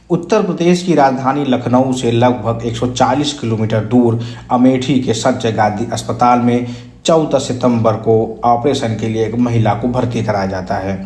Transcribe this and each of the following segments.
उत्तर प्रदेश की राजधानी लखनऊ से लगभग 140 किलोमीटर दूर अमेठी के संजय गांधी अस्पताल में 14 सितंबर को ऑपरेशन के लिए एक महिला को भर्ती कराया जाता है।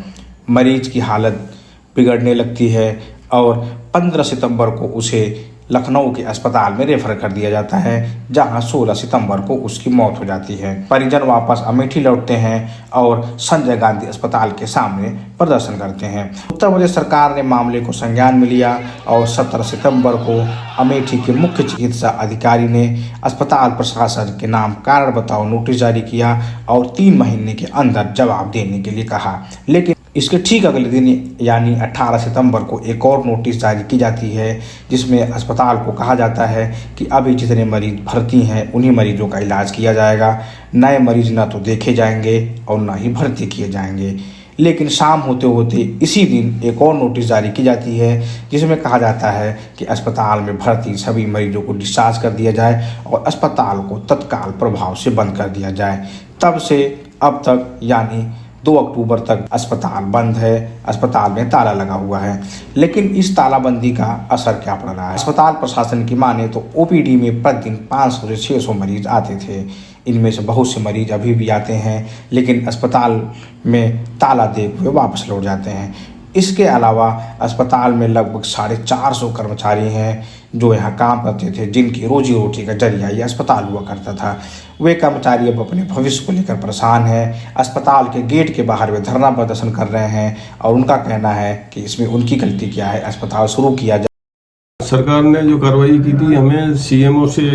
मरीज की हालत बिगड़ने लगती है और 15 सितंबर को उसे लखनऊ के अस्पताल में रेफर कर दिया जाता है, जहां 16 सितंबर को उसकी मौत हो जाती है। परिजन वापस अमेठी लौटते हैं और संजय गांधी अस्पताल के सामने प्रदर्शन करते हैं। उत्तर प्रदेश सरकार ने मामले को संज्ञान में लिया और 17 सितंबर को अमेठी के मुख्य चिकित्सा अधिकारी ने अस्पताल प्रशासन के नाम कारण बताओ नोटिस जारी किया और 3 महीने के अंदर जवाब देने के लिए कहा। लेकिन इसके ठीक अगले दिन यानी 18 सितंबर को एक और नोटिस जारी की जाती है, जिसमें अस्पताल को कहा जाता है कि अभी जितने मरीज भर्ती हैं उन्हीं मरीजों का इलाज किया जाएगा, नए मरीज ना तो देखे जाएंगे और ना ही भर्ती किए जाएंगे। लेकिन शाम होते होते इसी दिन एक और नोटिस जारी की जाती है, जिसमें कहा जाता है कि अस्पताल में भर्ती सभी मरीजों को डिस्चार्ज कर दिया जाए और अस्पताल को तत्काल प्रभाव से बंद कर दिया जाए। तब से अब तक यानी 2 अक्टूबर तक अस्पताल बंद है, अस्पताल में ताला लगा हुआ है। लेकिन इस तालाबंदी का असर क्या पड़ रहा है? अस्पताल प्रशासन की माने तो ओपीडी में प्रतिदिन 500 से 600 मरीज आते थे। इनमें से बहुत से मरीज अभी भी आते हैं, लेकिन अस्पताल में ताला देख हुए वापस लौट जाते हैं। इसके अलावा अस्पताल में लगभग 450 कर्मचारी हैं जो यहाँ काम करते थे, जिनकी रोजी रोटी का जरिया ये अस्पताल हुआ करता था। वे कर्मचारी अब अपने भविष्य को लेकर परेशान हैं। अस्पताल के गेट के बाहर वे धरना प्रदर्शन कर रहे हैं और उनका कहना है कि इसमें उनकी गलती क्या है, अस्पताल शुरू किया जाए। सरकार ने जो कार्रवाई की थी, हमें सीएमओ से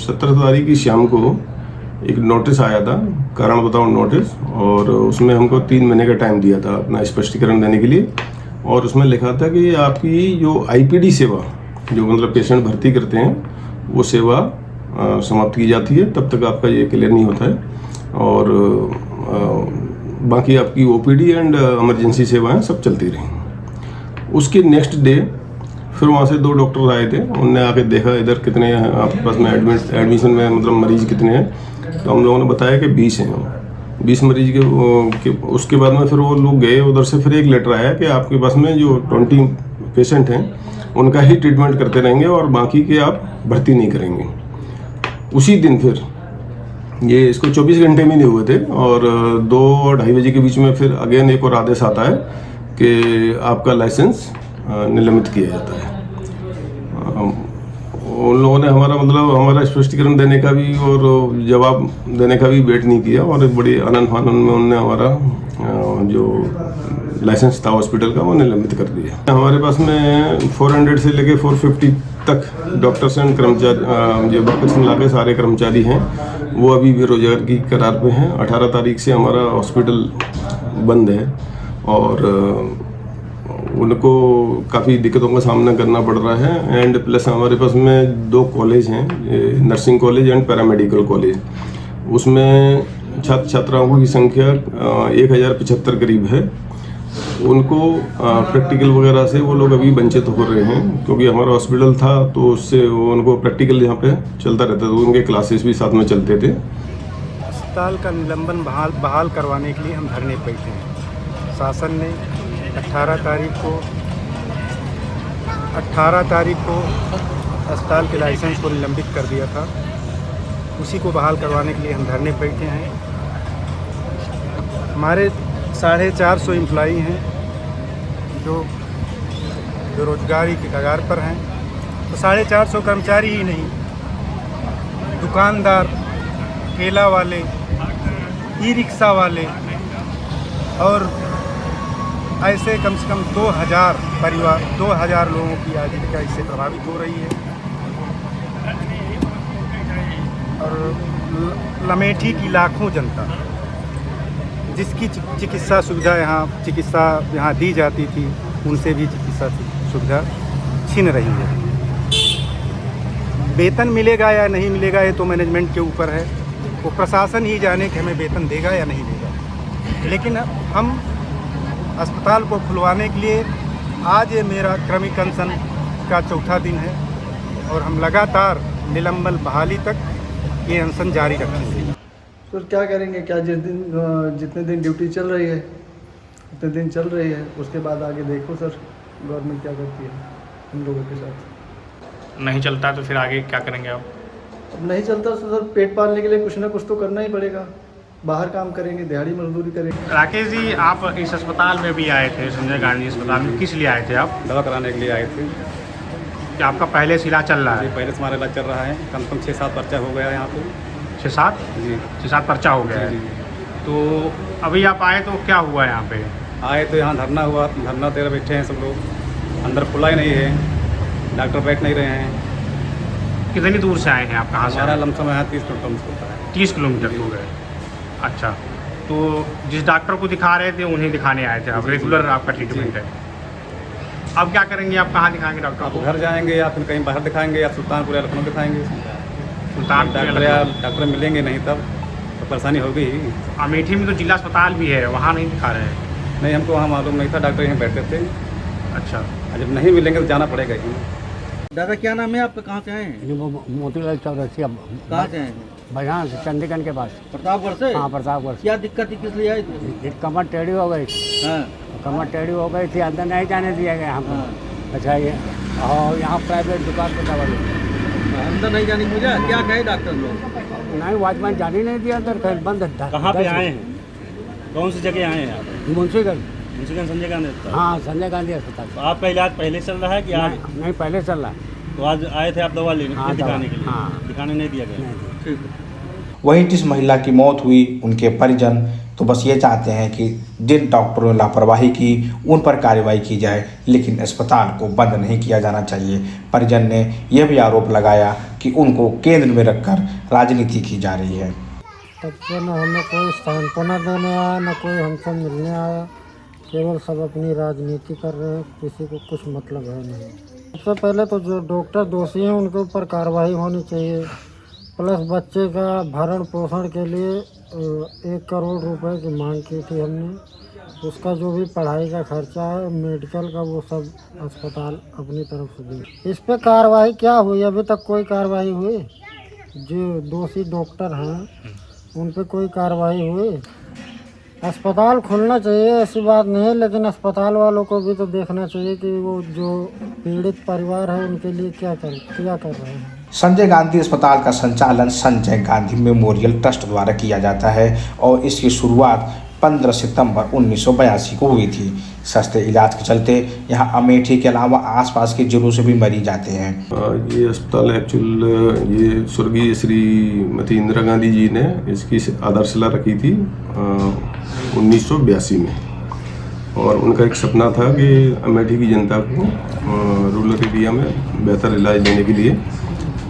17 तारीख की शाम को एक नोटिस आया था, कारण बताओ नोटिस, और उसमें हमको 3 महीने का टाइम दिया था अपना स्पष्टीकरण देने के लिए। और उसमें लिखा था कि आपकी जो आईपीडी सेवा, जो मतलब पेशेंट भर्ती करते हैं, वो सेवा समाप्त की जाती है, तब तक आपका ये क्लियर नहीं होता है। और बाकी आपकी ओपीडी एंड इमरजेंसी सेवाएं सब चलती रहीं। उसके नेक्स्ट डे फिर वहाँ से 2 डॉक्टर आए थे, उनने आके देखा इधर कितने आपके पास में एडमिशन में मतलब मरीज कितने हैं, तो हम लोगों ने बताया कि 20 हैं। 20 मरीज के उसके बाद में फिर वो लोग गए उधर से, फिर एक लेटर आया कि आपके पास में जो 20 पेशेंट हैं उनका ही ट्रीटमेंट करते रहेंगे और बाकी के आप भर्ती नहीं करेंगे। उसी दिन फिर ये इसको 24 घंटे में नहीं हुए थे और 2 और 2:30 बजे के बीच में फिर अगेन एक और आदेश आता है कि आपका लाइसेंस निलंबित किया जाता है। उन लोगों ने हमारा स्पष्टीकरण देने का भी और जवाब देने का भी वेट नहीं किया और एक बड़ी आनन फानन में उन्होंने हमारा जो लाइसेंस था हॉस्पिटल का वो निलंबित कर दिया। हमारे पास में 400 से लेके 450 तक डॉक्टर्स एंड कर्मचारी, जो डॉक्टर्स मिला के सारे कर्मचारी हैं, वो अभी बेरोजगार की करार पे हैं। 18 तारीख से हमारा हॉस्पिटल बंद है और उनको काफ़ी दिक्कतों का सामना करना पड़ रहा है। एंड प्लस हमारे पास में 2 कॉलेज हैं, nursing college and paramedical college. उसमें छात्र छात्राओं की संख्या 1075 करीब है। उनको प्रैक्टिकल वगैरह से वो लोग अभी वंचित हो रहे हैं, क्योंकि हमारा हॉस्पिटल था तो उससे उनको प्रैक्टिकल यहाँ पे चलता रहता था, तो उनके क्लासेस भी साथ में चलते थे। अस्पताल का निलंबन बहाल करवाने के लिए हम धरने पे बैठे हैं। शासन ने 18 तारीख को अस्पताल के लाइसेंस को निलंबित कर दिया था, उसी को बहाल करवाने के लिए हम धरने पे बैठे हैं। हमारे 450 एम्प्लॉई हैं जो बेरोजगारी की कगार पर हैं। तो 450 कर्मचारी ही नहीं, दुकानदार, ठेला वाले, ई रिक्शा वाले और ऐसे कम से कम 2000 परिवार, 2000 लोगों की आजीविका इससे प्रभावित हो रही है। और अमेठी की लाखों जनता, जिसकी चिकित्सा सुविधा यहाँ दी जाती थी, उनसे भी चिकित्सा सुविधा छीन रही है। वेतन मिलेगा या नहीं मिलेगा ये तो मैनेजमेंट के ऊपर है, वो प्रशासन ही जाने कि हमें वेतन देगा या नहीं देगा। लेकिन हम अस्पताल को खुलवाने के लिए आज ये मेरा क्रमिक अनशन का 4था दिन है और हम लगातार निलंबन बहाली तक ये अनशन जारी रखेंगे। सर क्या करेंगे? क्या जितने दिन ड्यूटी चल रही है उतने दिन चल रही है, उसके बाद आगे देखो सर। गवर्नमेंट क्या करती है हम लोगों के साथ। नहीं चलता तो फिर आगे क्या करेंगे आप? अब नहीं चलता तो सर पेट पालने के लिए कुछ ना कुछ तो करना ही पड़ेगा। बाहर काम करेंगे, दिहाड़ी मजदूरी करेंगे। राकेश जी, आप इस अस्पताल में भी आए थे, संजय गांधी अस्पताल में, किस लिए आए थे आप? दवा कराने के लिए आए थे। कि आपका पहले से इलाज चल रहा जी, है? पहले से हमारा इलाज चल रहा है। कम से कम 6-7 पर्चा हो गया है यहाँ पे। 6-7? जी 6-7 पर्चा हो गया जी है। जी। तो अभी आप आए तो क्या हुआ यहाँ पे? आए तो यहाँ धरना हुआ, धरना तेरा बैठे हैं सब लोग। अंदर खुला ही नहीं है, डॉक्टर बैठ नहीं रहे हैं। कितनी दूर से आए हैं आप? कहाँ से हमारा आए? लमसम यहाँ 30 किलोमीटर होता है। 30 किलोमीटर हो गए। अच्छा, तो जिस डॉक्टर को दिखा रहे थे उन्हें दिखाने आए थे आप? रेगुलर आपका ट्रीटमेंट है। अब क्या करेंगे आप? कहाँ दिखाएंगे डॉक्टर आप को? घर जाएंगे या फिर कहीं बाहर दिखाएंगे या सुल्तानपुर या लखनऊ दिखाएंगे। सुल्तानपुर या डॉक्टर मिलेंगे नहीं तब तो परेशानी होगी। अमेठी में तो जिला अस्पताल भी है, वहाँ नहीं दिखा रहे हैं? नहीं, हमको वहाँ मालूम नहीं था, डॉक्टर यहीं बैठते थे। अच्छा, और जब नहीं मिलेंगे तो जाना पड़ेगा ही। दादा क्या नाम है आपका, कहाँ से आए हैं? ये वो मोतीलाल चौरसिया कहाँ से आए हैं? बयान से चंडीगढ़ के पास। प्रतापगढ़ से? हाँ, प्रतापगढ़ से। क्या दिक्कत थी, किस लिए आए थे? एक कमर टेढ़ी हो गई, हाँ कमर टेढ़ी हो गई थी, अंदर नहीं जाने दिया गया हमको। हाँ। अच्छा, ये और यहाँ प्राइवेट दुकान पर दवा ली। अंदर नहीं जाने की वजह क्या कहे डॉक्टर लोग? नहीं, वॉचमैन जाने नहीं दिया अंदर, कहीं बंद था। कहाँ पे आए हैं? कौन सी जगह आए हैं आप? मुंशीगंज। मुंशीगंज संजय गांधी अस्पताल। हाँ, संजय गांधी अस्पताल। तो आपका इलाज पहले चल रहा है कि आज? नहीं, पहले चल रहा है। तो आज आए थे आप दवा लेने, हाँ, दिखाने के लिए? हाँ। दिखाने नहीं दिया गया? नहीं। वहीं जिस महिला की मौत हुई, उनके परिजन तो बस ये चाहते हैं कि जिन डॉक्टरों ने लापरवाही की उन पर कार्रवाई की जाए, लेकिन अस्पताल को बंद नहीं किया जाना चाहिए। परिजन ने यह भी आरोप लगाया कि उनको केंद्र में रखकर राजनीति की जा रही है। तब से न हमें कोई सांत्वना देने आया, न कोई हमसे मिलने आया। केवल सब अपनी राजनीति कर रहे हैं, किसी को कुछ मतलब है नहीं। सबसे पहले तो जो डॉक्टर दोषी हैं उनके ऊपर कार्रवाई होनी चाहिए। प्लस बच्चे का भरण पोषण के लिए 1 करोड़ रुपए की मांग की थी हमने। उसका जो भी पढ़ाई का खर्चा है, मेडिकल का, वो सब अस्पताल अपनी तरफ से दे। इस पे कार्रवाई क्या हुई? अभी तक कोई कार्रवाई हुई? जो दोषी डॉक्टर हैं उन पे कोई कार्रवाई हुई? अस्पताल खुलना चाहिए, ऐसी बात नहीं है, लेकिन अस्पताल वालों को भी तो देखना चाहिए कि वो जो पीड़ित परिवार है उनके लिए क्या कर रहे हैं। संजय गांधी अस्पताल का संचालन संजय गांधी मेमोरियल ट्रस्ट द्वारा किया जाता है और इसकी शुरुआत 15 सितंबर 1982 को हुई थी। सस्ते इलाज के चलते यहाँ अमेठी के अलावा आसपास के जिलों से भी मरीज आते हैं। ये अस्पताल एक्चुअल ये स्वर्गीय श्रीमती इंदिरा गांधी जी ने इसकी आधारशिला रखी थी 1982 में, और उनका एक सपना था कि अमेठी की जनता को रूरल एरिया में बेहतर इलाज देने के लिए,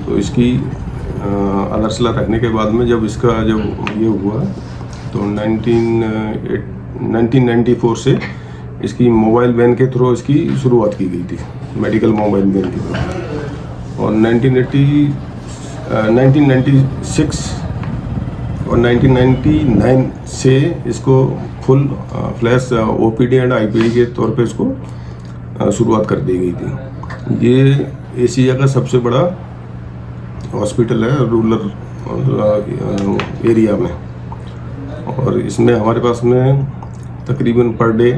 तो इसकी आधारशिला रखने के बाद में जब ये हुआ तो 1994 से इसकी मोबाइल वैन के थ्रू इसकी शुरुआत की गई थी, मेडिकल मोबाइल वैन के थ्रू। और 1996 और 1999 से इसको full flash OPD and IPD के तौर पे इसको शुरुआत कर दी गई थी। ये एशिया का सबसे बड़ा हॉस्पिटल है रूरल एरिया में, और इसमें हमारे पास में तकरीबन पर डे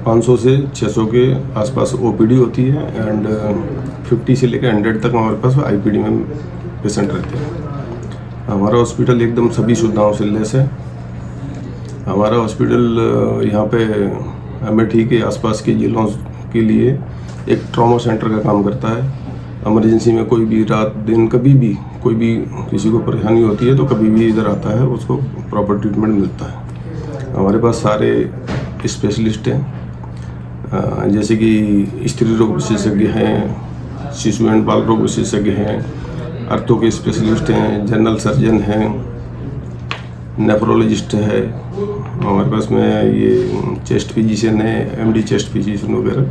500 से 600 के आसपास ओपीडी होती है एंड 50 से लेकर 100 तक हमारे पास आईपीडी में पेशेंट रहते हैं। हमारा हॉस्पिटल एकदम सभी सुविधाओं से लैस है। हमारा हॉस्पिटल यहाँ पे अमेठी के आसपास के जिलों के लिए एक ट्रॉमा सेंटर का काम करता है। इमरजेंसी में कोई भी रात दिन कभी भी कोई भी किसी को परेशानी होती है तो कभी भी इधर आता है, उसको प्रॉपर ट्रीटमेंट मिलता है। हमारे पास सारे स्पेशलिस्ट हैं, जैसे कि स्त्री रोग विशेषज्ञ हैं, शिशु एंड बाल रोग विशेषज्ञ हैं, आर्थो के स्पेशलिस्ट हैं, जनरल सर्जन हैं, नेफ्रोलॉजिस्ट है। हमारे पास में ये चेस्ट फिजिशियन है, एमडी चेस्ट फिजिशियन वगैरह,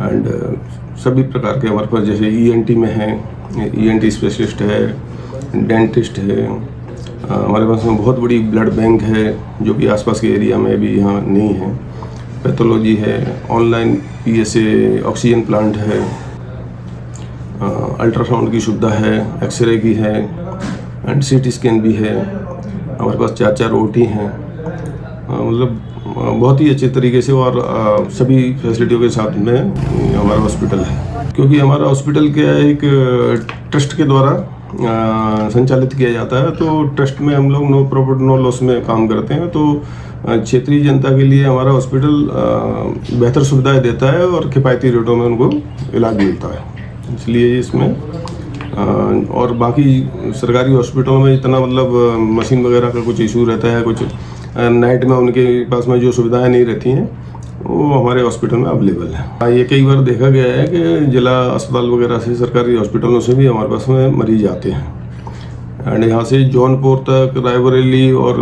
एंड सभी प्रकार के हमारे पास जैसे ईएनटी में है, ईएनटी स्पेशलिस्ट है, डेंटिस्ट है। हमारे पास में बहुत बड़ी ब्लड बैंक है जो कि आसपास के एरिया में भी यहाँ नहीं है। पैथोलॉजी है, ऑनलाइन पीएसए ऑक्सीजन प्लांट है, अल्ट्रासाउंड की सुविधा है, एक्सरे की है एंड सीटी स्कैन भी है। हमारे पास 4 ओटी हैं। मतलब बहुत ही अच्छे तरीके से और सभी फैसिलिटियों के साथ में हमारा हॉस्पिटल है, क्योंकि हमारा हॉस्पिटल क्या है, एक ट्रस्ट के द्वारा संचालित किया जाता है। तो ट्रस्ट में हम लोग नो प्रॉफिट नो लॉस में काम करते हैं। तो क्षेत्रीय जनता के लिए हमारा हॉस्पिटल बेहतर सुविधाएं देता है और किफ़ायती रेटों में उनको इलाज मिलता है। इसलिए इसमें और बाकी सरकारी हॉस्पिटलों में इतना मतलब मशीन वगैरह का कुछ इशू रहता है, कुछ नाइट में उनके पास में जो सुविधाएं नहीं रहती हैं वो हमारे हॉस्पिटल में अवेलेबल है। ये कई बार देखा गया है कि जिला अस्पताल वगैरह से, सरकारी हॉस्पिटलों से भी हमारे पास में मरीज आते हैं। एंड यहाँ से जौनपुर तक, रायबरेली और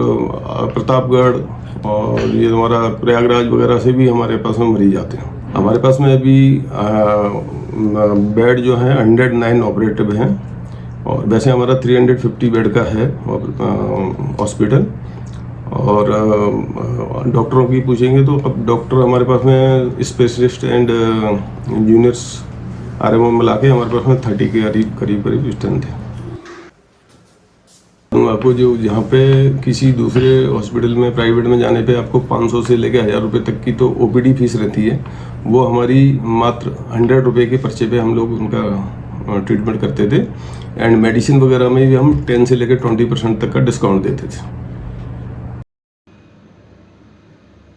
प्रतापगढ़ और ये हमारा प्रयागराज वगैरह से भी हमारे पास में मरीज आते हैं। हमारे पास में अभी बेड जो है 109 ऑपरेटिव हैं और वैसे हमारा 350 बेड का है हॉस्पिटल। और डॉक्टरों की पूछेंगे तो अब डॉक्टर हमारे पास में स्पेशलिस्ट एंड जूनियर्स आरएमओ मिला के हमारे पास में 30 के करीब स्ट्रेंथ है। आपको जो जहाँ पे किसी दूसरे हॉस्पिटल में प्राइवेट में जाने पे आपको 500 से लेकर 1000 रुपये तक की तो ओपीडी फीस रहती है, वो हमारी मात्र 100 रुपये के पर्चे पे हम लोग उनका ट्रीटमेंट करते थे। एंड मेडिसिन वगैरह में भी हम 10 से लेकर 20% तक का डिस्काउंट देते थे।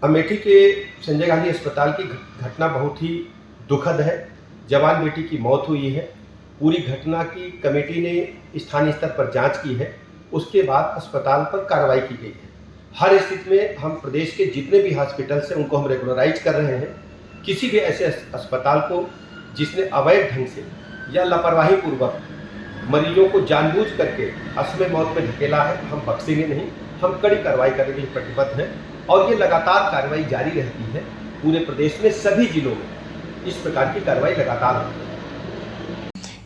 अमेठी के संजय गांधी अस्पताल की घटना बहुत ही दुखद है। जवान बेटी की मौत हुई है। पूरी घटना की कमेटी ने स्थानीय स्तर पर जांच की है, उसके बाद अस्पताल पर कार्रवाई की गई है। हर स्थिति में हम प्रदेश के जितने भी हॉस्पिटल्स हैं उनको हम रेगुलराइज कर रहे हैं। किसी भी ऐसे अस्पताल को जिसने अवैध ढंग से या लापरवाही पूर्वक मरीजों को जानबूझ करके असमय मौत में धकेला है, हम बख्शेंगे नहीं। हम कड़ी कार्रवाई करने के लिए प्रतिबद्ध हैं और ये लगातार कार्रवाई जारी रहती है। पूरे प्रदेश में सभी जिलों में इस प्रकार की कार्रवाई लगातार होती है।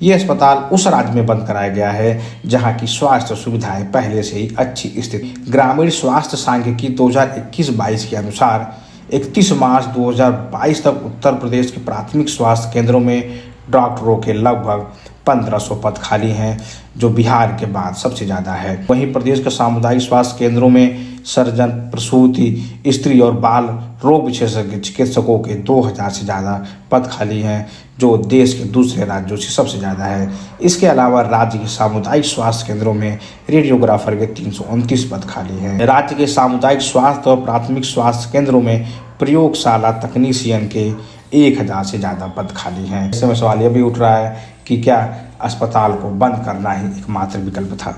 ये अस्पताल उस राज्य में बंद कराया गया है जहां की स्वास्थ्य सुविधाएं पहले से ही अच्छी स्थिति। ग्रामीण स्वास्थ्य सांख्यिकी 2021-22 के अनुसार 31 मार्च 2022 तक उत्तर प्रदेश के प्राथमिक स्वास्थ्य केंद्रों में डॉक्टरों के लगभग 1500 पद खाली हैं, जो बिहार के बाद सबसे ज़्यादा है। वहीं प्रदेश के सामुदायिक स्वास्थ्य केंद्रों में सर्जन, प्रसूति, स्त्री और बाल रोग विशेषज्ञ चिकित्सकों के 2000 से ज़्यादा पद खाली हैं, जो देश के दूसरे राज्यों से सबसे ज़्यादा है। इसके अलावा राज्य के सामुदायिक स्वास्थ्य केंद्रों में रेडियोग्राफर के 329 पद खाली हैं। राज्य के सामुदायिक स्वास्थ्य और प्राथमिक स्वास्थ्य केंद्रों में प्रयोगशाला तकनीशियन के 1000 से ज़्यादा पद खाली हैं। ऐसे में सवाल यह भी उठ रहा है कि क्या अस्पताल को बंद करना ही एकमात्र विकल्प था।